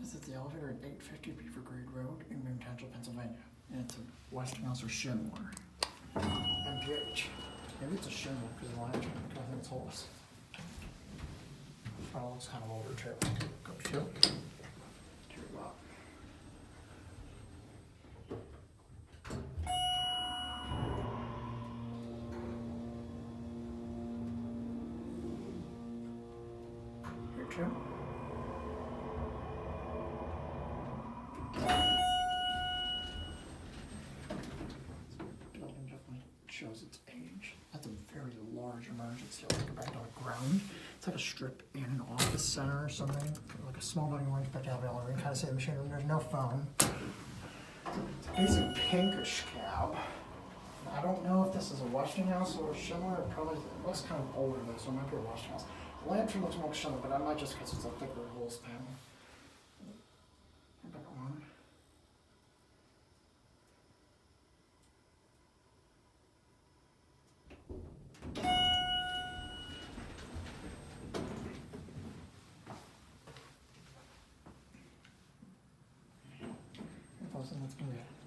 This is the elevator at 850 Beaver Grade Road in Moon Township, Pennsylvania. And it's a Westinghouse or Schindler MPH. Maybe it's a Schindler because of the line, because I think it's holes. Oh, it looks kind of older too. Go to. Here too. Building definitely shows its age. That's a very large emergency. Let's go back to the ground. It's like a strip in an office center or something. Like a small building where you expect to have an elevator. You kind of see the machine room. There's no phone. It's a basic pinkish cab. I don't know if this is a Westinghouse or a Schindler. It probably looks kind of older though, so it might be a Westinghouse. The lantern looks more like Schindler, but I might just because it's a thicker hose panel. Back on. That's gonna be it.